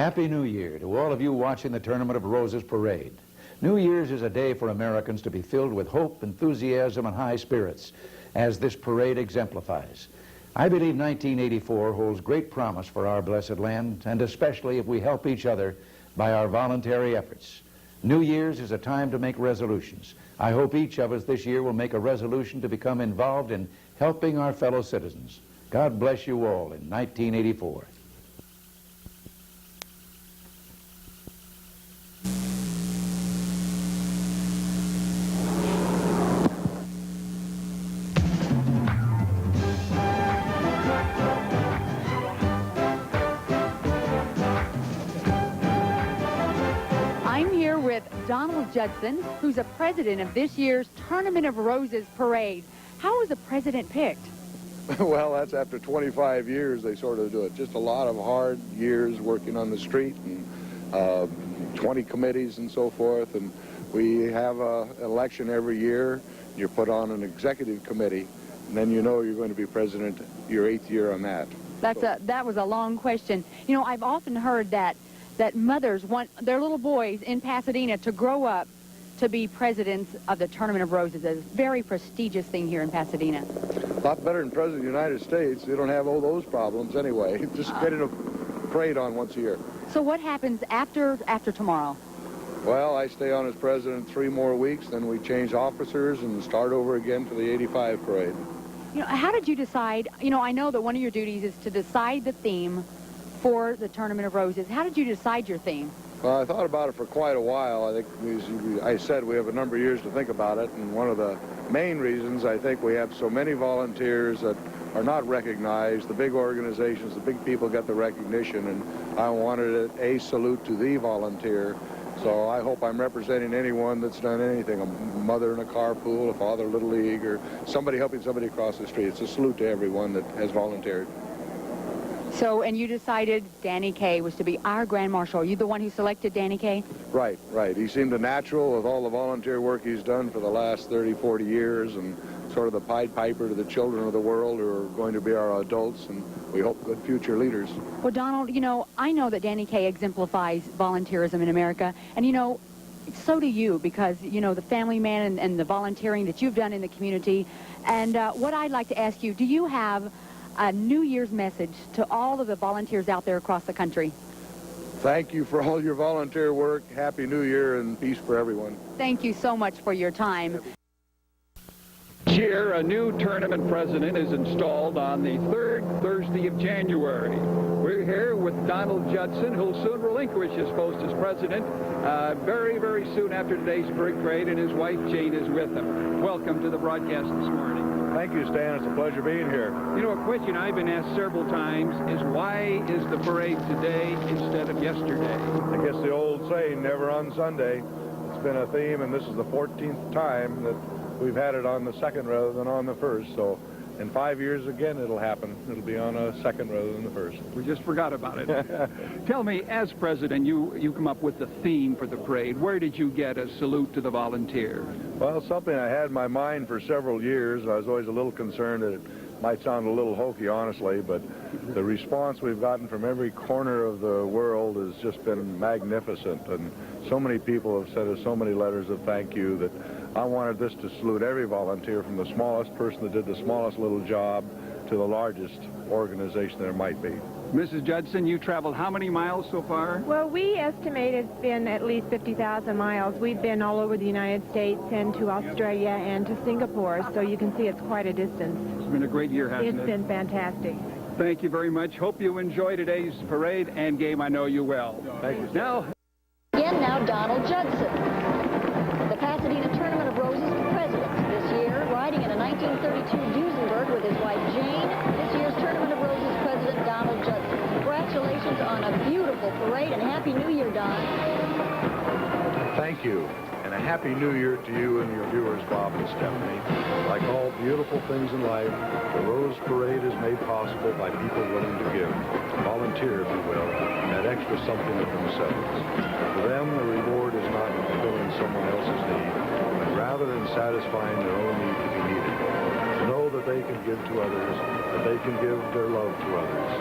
Happy New Year to all of you watching the Tournament of Roses parade. New Year's is a day for Americans to be filled with hope, enthusiasm, and high spirits, as this parade exemplifies. I believe 1984 holds great promise for our blessed land, and especially if we help each other by our voluntary efforts. New Year's is a time to make resolutions. I hope each of us this year will make a resolution to become involved in helping our fellow citizens. God bless you all in 1984. Judson, who's a president of this year's Tournament of Roses parade. How was the president picked? Well, that's after 25 years they sort of do it. Just a lot of hard years working on the street and 20 committees and so forth. And we have an election every year. You're put on an executive committee, and then you know you're going to be president your 8th year on that. That was a long question. You know, I've often heard that mothers want their little boys in Pasadena to grow up to be presidents of the Tournament of Roses. It's a very prestigious thing here in Pasadena. A lot better than President of the United States. They don't have all those problems anyway. Just getting a parade on once a year. So what happens after tomorrow? Well, I stay on as president 3 more weeks, then we change officers and start over again for the 85 parade. You know, how did you decide? You know, I know that one of your duties is to decide the theme for the Tournament of Roses. How did you decide your theme? Well, I thought about it for quite a while. I think, as I said, we have a number of years to think about it, and one of the main reasons I think we have so many volunteers that are not recognized. The big organizations, the big people get the recognition, and I wanted it a salute to the volunteer. So I hope I'm representing anyone that's done anything, a mother in a carpool, a father in Little League, or somebody helping somebody across the street. It's a salute to everyone that has volunteered. So, and you decided Danny Kaye was to be our Grand Marshal. Are you the one who selected Danny Kaye? Right. He seemed a natural with all the volunteer work he's done for the last 30, 40 years, and sort of the Pied Piper to the children of the world who are going to be our adults, and we hope good future leaders. Well, Donald, you know, I know that Danny Kaye exemplifies volunteerism in America, and, you know, so do you, because, you know, the family man and the volunteering that you've done in the community. And what I'd like to ask you, do you have a New Year's message to all of the volunteers out there across the country? Thank you for all your volunteer work. Happy New Year and peace for everyone. Thank you so much for your time. This year, a new tournament president is installed on the 3rd Thursday of January. We're here with Donald Judson, who'll soon relinquish his post as president very, very soon after today's parade, and his wife, Jane, is with him. Welcome to the broadcast this morning. Thank you, Stan. It's a pleasure being here. You know, a question I've been asked several times is, why is the parade today instead of yesterday? I guess the old saying, never on Sunday. It's been a theme, and this is the 14th time that we've had it on the 2nd rather than on the 1st. So in 5 years again, it'll happen. It'll be on a 2nd rather than the 1st. We just forgot about it. Tell me, as president, you come up with the theme for the parade. Where did you get a salute to the volunteer? Well, something I had in my mind for several years. I was always a little concerned that it might sound a little hokey, honestly, but the response we've gotten from every corner of the world has just been magnificent. And so many people have sent us so many letters of thank you that I wanted this to salute every volunteer, from the smallest person that did the smallest little job to the largest organization there might be. Mrs. Judson, you traveled how many miles so far? Well, we estimate it's been at least 50,000 miles. We've been all over the United States and to Australia and to Singapore, so you can see it's quite a distance. It's been a great year, hasn't it? It's been fantastic. Thank you very much. Hope you enjoy today's parade and game. I know you will. Thank you. Now Donald Judson, the Pasadena Tournament of Roses president. This year, riding in a 1932 Duesenberg with his wife Jane, this year's Tournament of Roses president, Donald Judson. Congratulations on a beautiful parade, and Happy New Year, Don. Thank you, and a Happy New Year to you and your viewers, Bob and Stephanie. Like all beautiful things in life, the Rose Parade is made possible by people willing to give, volunteer, if you will, that extra something of themselves. For them, the reward is not fulfilling someone else's need, but rather in satisfying their own need to be needed. To know that that they can give to others, that they can give their love to others.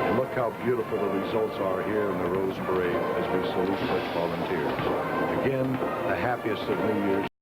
And look how beautiful the results are here in the Rose Parade as we salute such volunteers. Again, the happiest of New Year's.